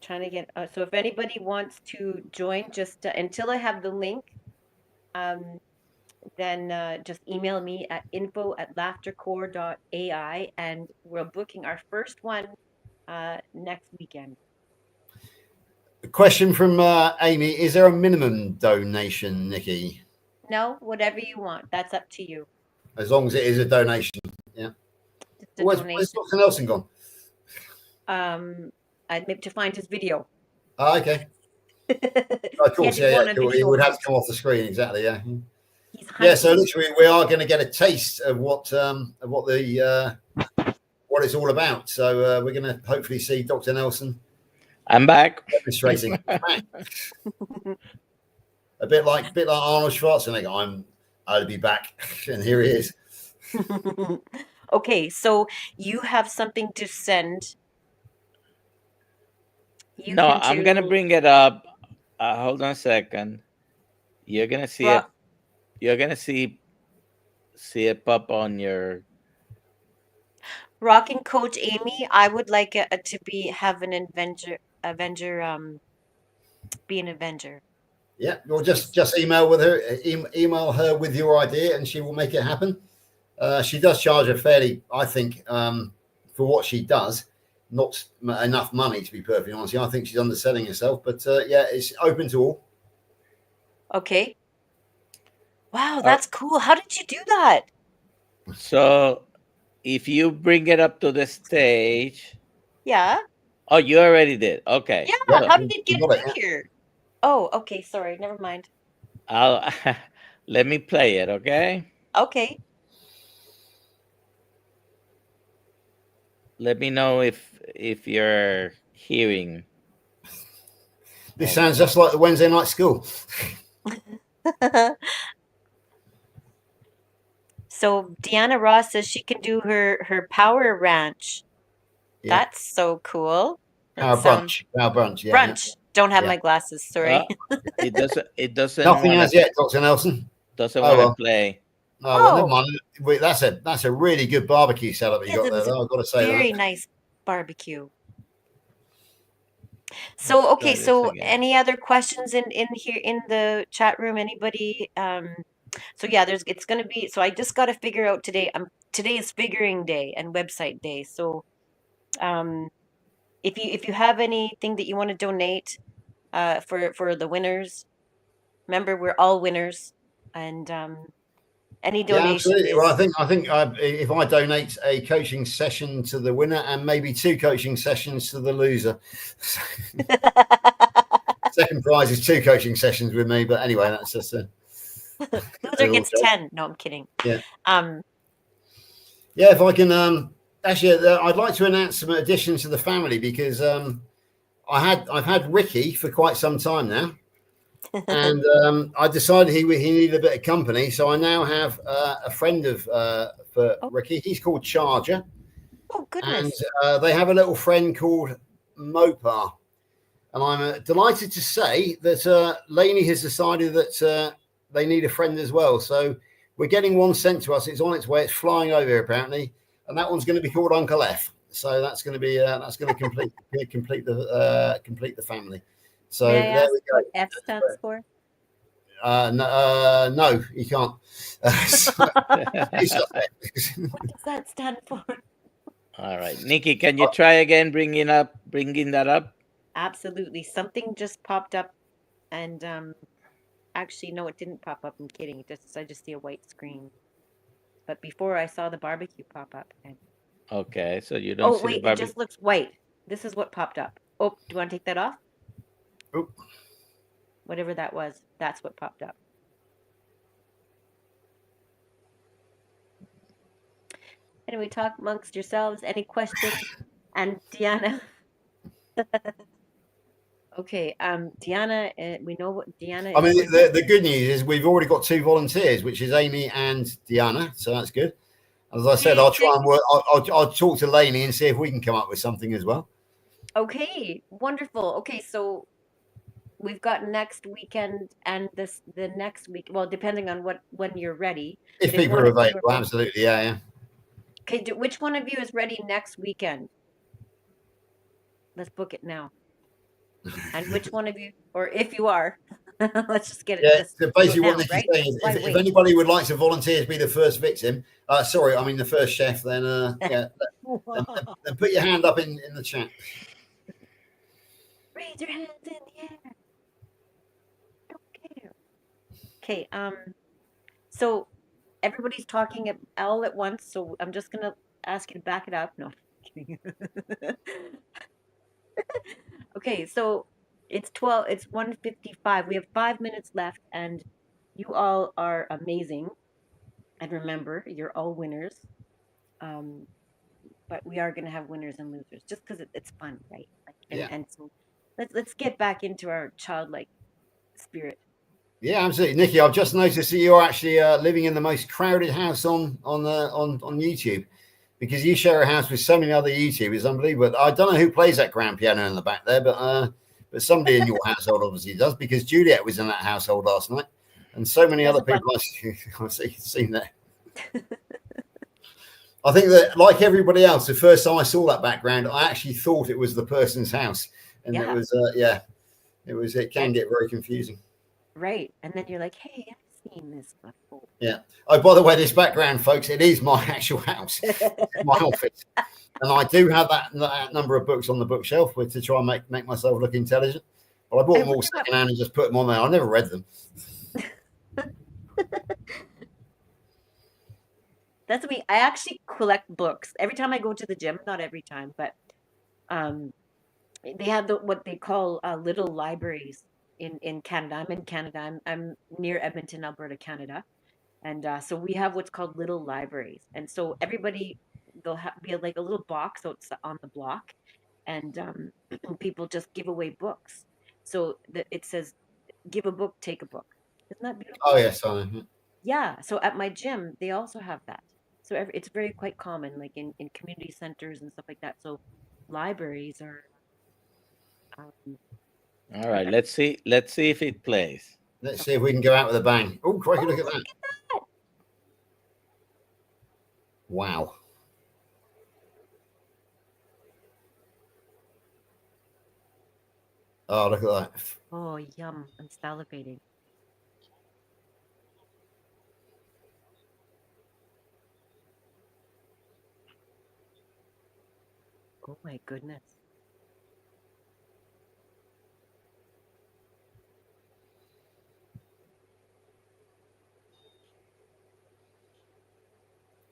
trying to get so if anybody wants to join, just until I have the link, then just email me at info@laughtercore.ai, and we're booking our first one next weekend. A question from Amy: is there a minimum donation, Nikki? No, whatever you want. That's up to you. As long as it is a donation, yeah. Where's Dr. Nelson gone? maybe to find his video. Oh, okay. Of He had course, to go on a It video would have hunt. to come off the screen, exactly. Yeah. He's Yeah. So hunting. literally, we are going to get a taste of what the what it's all about. So we're going to hopefully see Dr. Nelson I'm back. demonstrating. a bit like Arnold Schwarzenegger. I'll be back, and here he is. Okay, so you have something to send. You No, can I'm gonna do bring it up. Hold on a second. You're gonna see it. rock. You're gonna see it pop on your. Rocking Coach Amy, I would like it to have an Avenger, be an Avenger. Yeah, or just email email her with your idea, and she will make it happen. She does charge a fairly, I think, for what she does, not enough money to be perfectly honest. I think she's underselling herself, but yeah, it's open to all. Okay. Wow, that's cool. How did you do that? So, if you bring it up to the stage. Yeah. Oh, you already did. Okay. Yeah, So how did it get Got it, in here? Oh, okay, sorry, never mind. I'll let me play it. Okay. Okay. Let me know if you're hearing. This sounds just like the Wednesday night school. So Deanna Ross says she can do her power ranch. Yeah. That's so cool. Power brunch. Yeah. Brunch. Don't have Yeah. my glasses, sorry. It doesn't. It doesn't. Nothing as yet, Dr. Nelson. Doesn't want to well. play. Oh, well, never mind. Wait, that's a really good barbecue setup you got there. Though, I've got to say very that. nice barbecue. So okay, so any other questions in here in the chat room? Anybody? So yeah, it's gonna be. So I just got to figure out today. Today is figuring day and website day. So if you have anything that you want to donate for the winners, remember we're all winners, and any donation is. Well, I think if I donate a coaching session to the winner and maybe 2 coaching sessions to the loser. Second prize is 2 coaching sessions with me, but anyway, that's just a loser gets 10. No, I'm kidding. Yeah. Yeah, if I can actually I'd like to announce some additions to the family because I've had Ricky for quite some time now. And I decided he needed a bit of company, so I now have a friend for Ricky. He's called Charger. Oh goodness! And they have a little friend called Mopar. And I'm delighted to say that Lainey has decided that they need a friend as well. So we're getting one sent to us. It's on its way. It's flying over here apparently, and that one's going to be called Uncle F. So that's going to be complete the family. So there we go. What F stands for? No, you can't. What does that stand for? All right, Nikki, can you try again bringing that up? Absolutely. Something just popped up, and actually, no, it didn't pop up. I'm kidding. I just see a white screen. But before I saw the barbecue pop up. Okay, so you don't. Oh wait, it just looks white. This is what popped up. Oh, do you want to take that off? Oh. Whatever that was, that's what popped up. Anyway, talk amongst yourselves. Any questions? And Deanna. Okay, Deanna, we know what Deanna is. I mean, the good news is we've already got 2 volunteers, which is Amy and Deanna, so that's good. As I said, I'll try and work. I'll talk to Lainey and see if we can come up with something as well. Okay, wonderful. Okay, so we've got next weekend and the next week. Well, depending on when you're ready. If people are available, absolutely, yeah. Okay, which one of you is ready next weekend? Let's book it now. And which one of you, or if you are, let's just get it. Yeah, so basically what Nikki's right? saying is if anybody would like to volunteer to be the first victim, the first chef, then then put your hand up in the chat. Raise your hands in the air. Don't care. Okay, so everybody's talking all at once, so I'm just gonna ask you to back it up. No, I'm kidding. Okay, so it's 12, it's 1:55. We have 5 minutes left, and you all are amazing. And remember, you're all winners. Um, but we are gonna have winners and losers just because it's fun, right? Like, Yeah. and so let's get back into our childlike spirit. Yeah, absolutely, Nikki. I've just noticed that you're actually living in the most crowded house on YouTube, because you share a house with so many other YouTubers. Unbelievable. I don't know who plays that grand piano in the back there, but somebody in your household obviously does, because Juliet was in that household last night, and so many There's other a bunch. people I've seen there. I think that, like everybody else, the first time I saw that background, I actually thought it was the person's house, and it Yeah, was it was. It can and get very confusing. right. And then you're like, hey, I've seen this before. Yeah. Oh, by the way, this background, folks, it is my actual house, my office, and I do have that number of books on the bookshelf to try and make myself look intelligent. But I bought I them all wonder what secondhand and just put them on there. I never read them. that's me. I actually collect books. Every time I go to the gym, not every time, but um they have what they call little libraries in Canada. I'm in Canada. I'm near Edmonton, Alberta, Canada. And so we have what's called little libraries. And so everybody, they'll be like a little box on the block, and people just give away books. So it says, give a book, take a book. Isn't that Oh beautiful? yes, I know. Yeah. So at my gym, they also have that. So it's very quite common, like in community centers and stuff like that. So libraries are, um, All right, let's see. Let's see if it plays. Let's see if we can go out with a bang. Oh, crikey, look oh, at that! Wow. Oh, look at that. oh, yum. I'm salivating. Oh my goodness.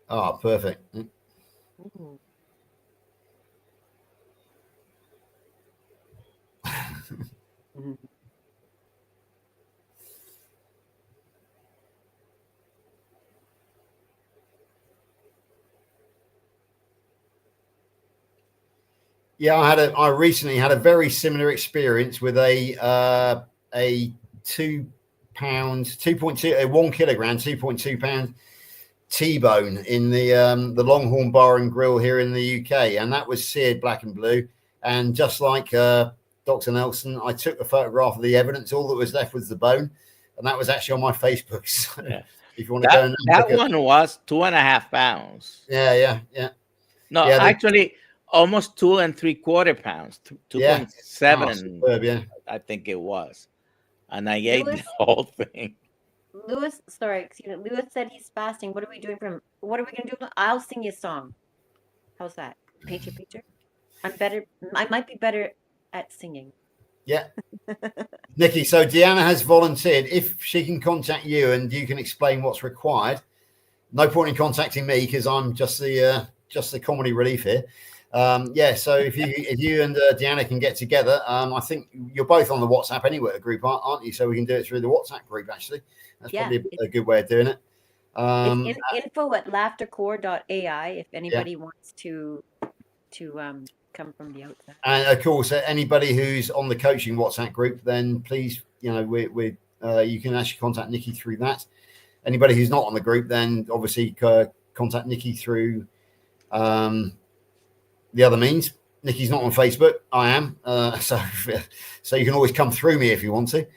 Oh, perfect. Ooh. Mhm. Yeah, I recently had a very similar experience with a 2 pound, 2.2, a 1 kilogram, 2.2 pound T-bone in the Longhorn Bar and Grill here in the UK, and that was seared black and blue. And just like Dr. Nelson, I took a photograph of the evidence. All that was left was the bone, and that was actually on my Facebook. So Yeah, if you want to go that and that look at, one was 2.5 pounds. No, yeah, actually, almost 2.75 pounds. Two yeah. point Oh, seven, superb, yeah. I think it was, and I ate the Lewis, whole thing. Lewis, sorry, excuse me. Lewis said he's fasting. What are we doing for him? What are we gonna do? I'll sing you a song. How's that? Paint your picture. I'm better. I might be better at singing. Yeah. Nikki, so Deanna has volunteered if she can contact you and you can explain what's required. No point in contacting me because I'm just the comedy relief here. Yeah, so if you and Deanna can get together, I think you're both on the WhatsApp anyway, group, aren't you? So we can do it through the WhatsApp group. Actually, that's Yeah, probably a good way of doing it. it's Um, info at laughtercore.ai if yeah, anybody wants to come from the outside. and of course, anybody who's on the coaching WhatsApp group, then please, we you can actually contact Nikki through that. Anybody who's not on the group, then obviously contact Nikki through the other means. Nikki's not on Facebook. I am. So you can always come through me if you want to,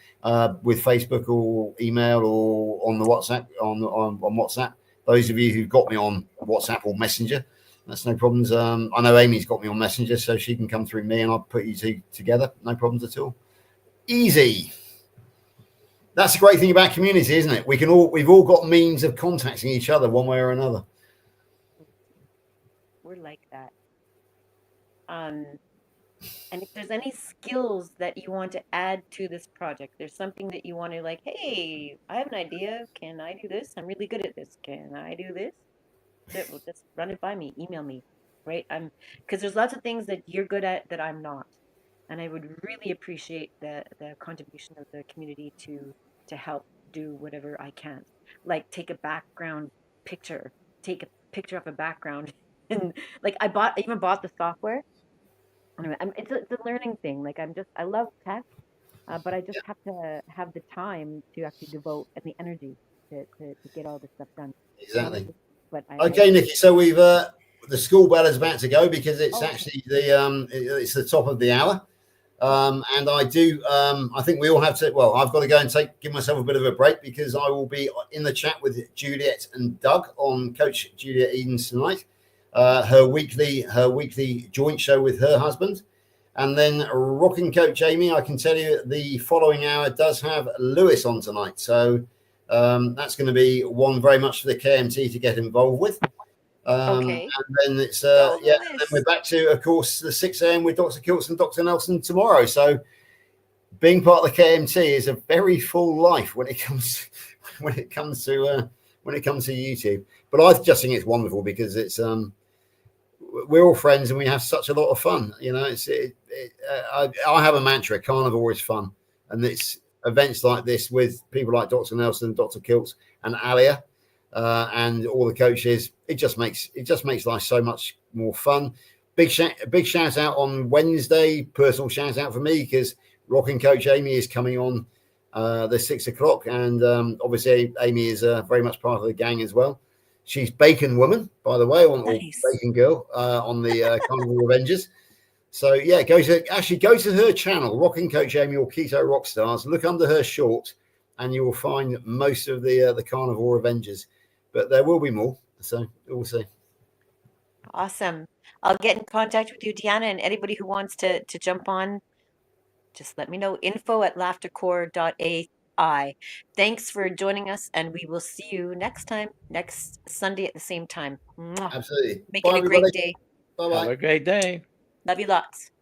with Facebook or email or on the WhatsApp on WhatsApp. Those of you who've got me on WhatsApp or Messenger, that's no problems. I know Amy's got me on Messenger, so she can come through me, and I'll put you two together. No problems at all. Easy. That's the great thing about community, isn't it? We've all got means of contacting each other one way or another. We're like that. Um, and if there's any skills that you want to add to this project, there's something that you want to like, hey, I have an idea. Can I do this? I'm really good at this. Can I do this? Well, just run it by me. Email me. Right? Because there's lots of things that you're good at that I'm not. and I would really appreciate the contribution of the community to help do whatever I can, like take a background picture, take a picture of a background, and like I even bought the software. Anyway, it's a learning thing. Like I love tech, but I just have to have the time to actually devote and the energy to get all this stuff done. Exactly. But Okay, Nikki. So we've the school bell is about to go because it's Oh, okay. actually it's the top of the hour. And I think we all have to. Well, I've got to go and give myself a bit of a break because I will be in the chat with Juliet and Doug on Coach Juliet Edens tonight. Her weekly joint show with her husband, and then Rocking Coach Amy. I can tell you the following hour does have Lewis on tonight, so that's going to be one very much for the KMT to get involved with. Okay. And then it's Go and then Lewis. we're back to, of course, the 6 a.m. with Dr. Kiltz and Dr. Nelson tomorrow. So being part of the KMT is a very full life when it comes to YouTube. But I just think it's wonderful because it's we're all friends and we have such a lot of fun. You know, I have a mantra: carnivore is fun, and it's events like this with people like Dr. Nelson, Dr. Kiltz, and Alia. And all the coaches, it just makes life so much more fun. Big shout out on Wednesday, personal shout out for me because Rocking Coach Amy is coming on the 6 o'clock, and obviously Amy is very much part of the gang as well. She's Bacon Woman, by the way, or Bacon Girl on the Carnival Avengers. So yeah, go to her channel, Rocking Coach Amy or Keto Rockstars. Look under her short, and you will find most of the Carnivore Avengers. But there will be more, so we'll see. Awesome. I'll get in contact with you, Deanna, and anybody who wants to jump on, just let me know. info@laughtercore.ai. Thanks for joining us, and we will see you next Sunday at the same time. Mwah. Absolutely. Make Bye, it a great everybody. day. Bye Have bye. a great day. Love you lots.